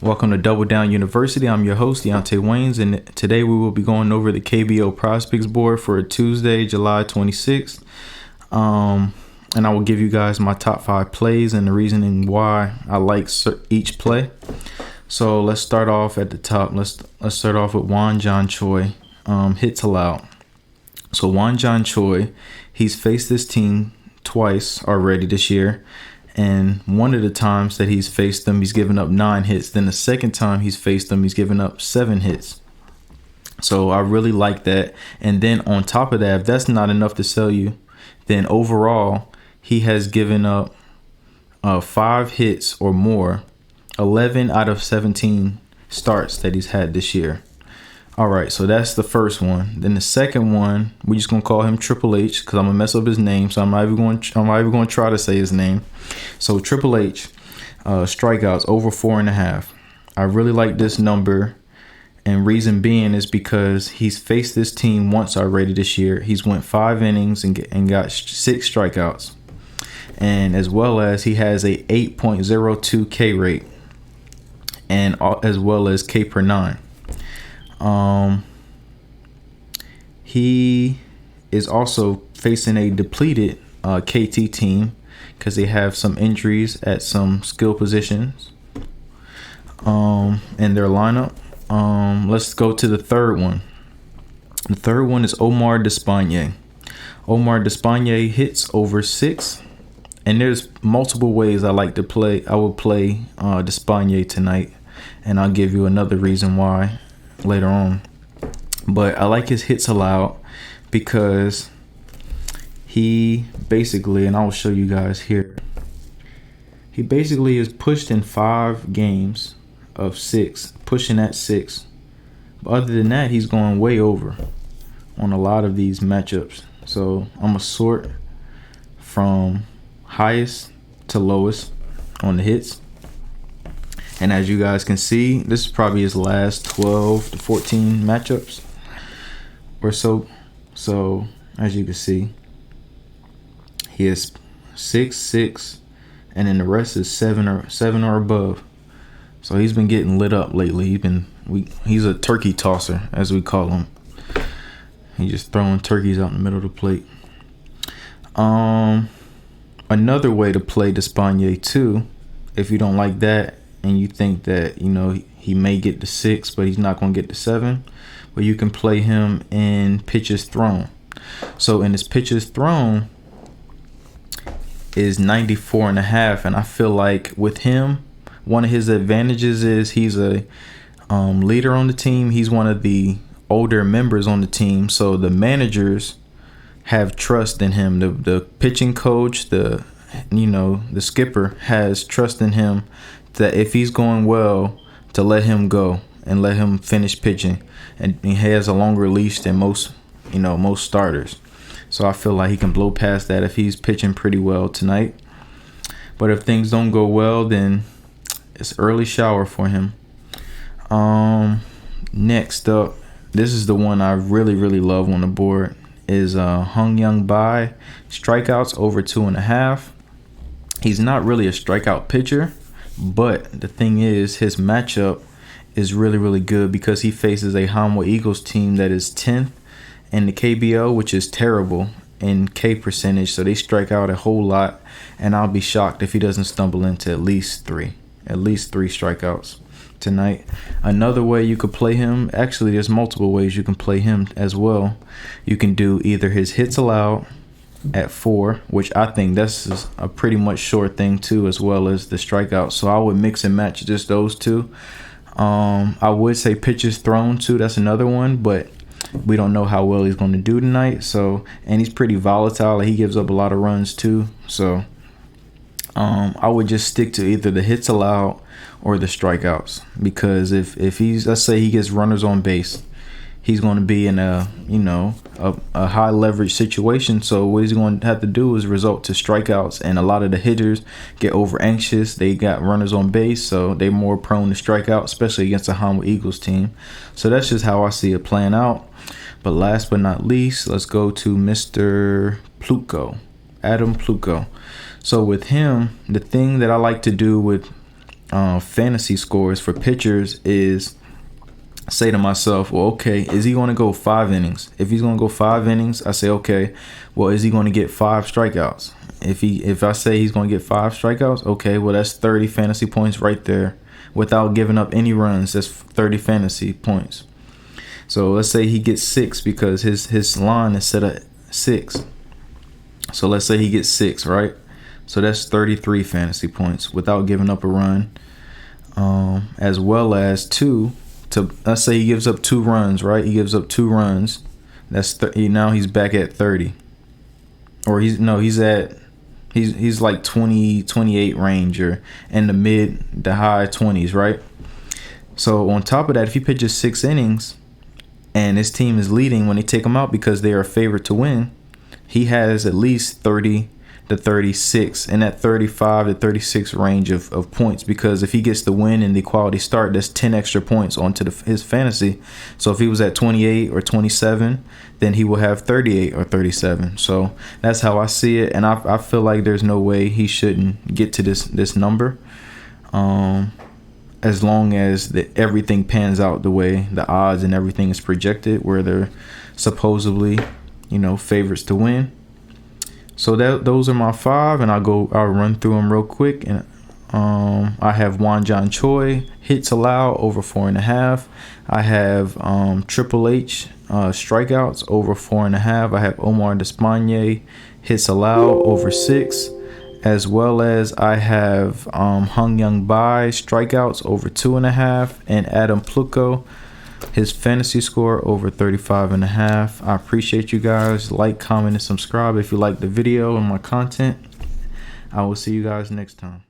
Welcome to Double Down University. I'm your host, Deontay Waynes, and today we will be going over the KBO PrizePicks board for Tuesday, July 26th. And I will give you guys my top 5 plays and the reasoning why I like each play. So let's start off at the top. Let's start off with Won John Choi, hits allowed. So Won John Choi, he's faced this team twice already this year. And one of the times that he's faced them, he's given up 9 hits. Then the second time he's faced them, he's given up 7 hits. So I really like that. And then on top of that, if that's not enough to sell you, then overall, he has given up 5 hits or more, 11 out of 17 starts that he's had this year. All right, so that's the first one. Then the second one, we're just gonna call him Triple H because I'm gonna mess up his name. So I'm not even going to try to say his name. So Triple H, strikeouts over 4.5. I really like this number, and reason being is because he's faced this team once already this year. He's went 5 innings and got 6 strikeouts, and as well as he has a 8.02 K rate, and as well as K per 9. He is also facing a depleted KT team because they have some injuries at some skill positions in their lineup. Let's go to the third one. The third one is Omar Despaigne. Omar Despaigne hits over 6, and there's multiple ways I like to play. I will play Despaigne tonight, and I'll give you another reason why later on. But I like his hits allowed because he basically, and I will show you guys here, he basically is pushed in 5 games of 6, pushing at 6. But other than that, he's going way over on a lot of these matchups. So I'm going to sort from highest to lowest on the hits. And as you guys can see, this is probably his last 12 to 14 matchups or so. So as you can see, he is 6, 6, and then the rest is 7 or above. So he's been getting lit up lately. He's a turkey tosser, as we call him. He's just throwing turkeys out in the middle of the plate. Another way to play Despaigne too, if you don't like that, and you think that, he may get to 6, but he's not going to get to 7, but you can play him in pitches thrown. So in his pitches thrown is 94.5, and I feel like with him, one of his advantages is he's a leader on the team. He's one of the older members on the team, so the managers have trust in him. The pitching coach, the skipper has trust in him that if he's going well, to let him go and let him finish pitching, and he has a longer leash than most starters. So I feel like he can blow past that if he's pitching pretty well tonight. But if things don't go well, then it's early shower for him. Next up, this is the one I really, really love on the board, is Hung Young Bai, strikeouts over 2.5. He's not really a strikeout pitcher, but the thing is, his matchup is really, really good because he faces a Hanwha Eagles team that is 10th in the KBO, which is terrible in K percentage. So they strike out a whole lot, and I'll be shocked if he doesn't stumble into at least 3 strikeouts tonight. Another way you could play him, actually there's multiple ways you can play him as well. You can do either his hits allowed at 4, which I think that's a pretty much sure thing too, as well as the strikeouts. So I would mix and match just those two. I would say pitches thrown too. That's another one, but we don't know how well he's going to do tonight. So, and he's pretty volatile. He gives up a lot of runs too. So I would just stick to either the hits allowed or the strikeouts, because if he's, let's say he gets runners on base, he's going to be in a high leverage situation. So what he's going to have to do is result to strikeouts, and a lot of the hitters get over anxious. They got runners on base, so they're more prone to strike out, especially against a Hanwha Eagles team. So that's just how I see it playing out. But last but not least, let's go to Mr. Plutko, Adam Plutko. So with him, the thing that I like to do with fantasy scores for pitchers is say to myself, well, okay, is he going to go 5 innings? If he's going to go 5 innings, I say, okay, well, is he going to get 5 strikeouts? If I say he's going to get 5 strikeouts, okay, well, that's 30 fantasy points right there without giving up any runs. That's 30 fantasy points. So let's say he gets 6 because his line is set at 6. So let's say he gets 6, right? So that's 33 fantasy points without giving up a run, as well as 2. Let's say he gives up 2 runs, right? He gives up 2 runs. That's now he's back at 30, or he's like 28 range, or in the high 20s, right? So on top of that, if he pitches 6 innings and his team is leading when they take him out because they are a favorite to win, he has at least 30 to 36 in that 35 to 36 range of points, because if he gets the win and the quality start, that's 10 extra points onto his fantasy. So if he was at 28 or 27, then he will have 38 or 37. So that's how I see it, and I feel like there's no way he shouldn't get to this number, as long as everything pans out the way the odds and everything is projected, where they're supposedly, favorites to win. So those are my 5, and I'll run through them real quick. And I have Wan John Choi hits allowed over 4.5. I have Triple H strikeouts over 4.5. I have Omar Despaigne hits allowed over 6, as well as I have Hung Young Bai strikeouts over 2.5, and Adam Pluko, his fantasy score over 35.5. I appreciate you guys. Like, comment, and subscribe if you like the video and my content. I will see you guys next time.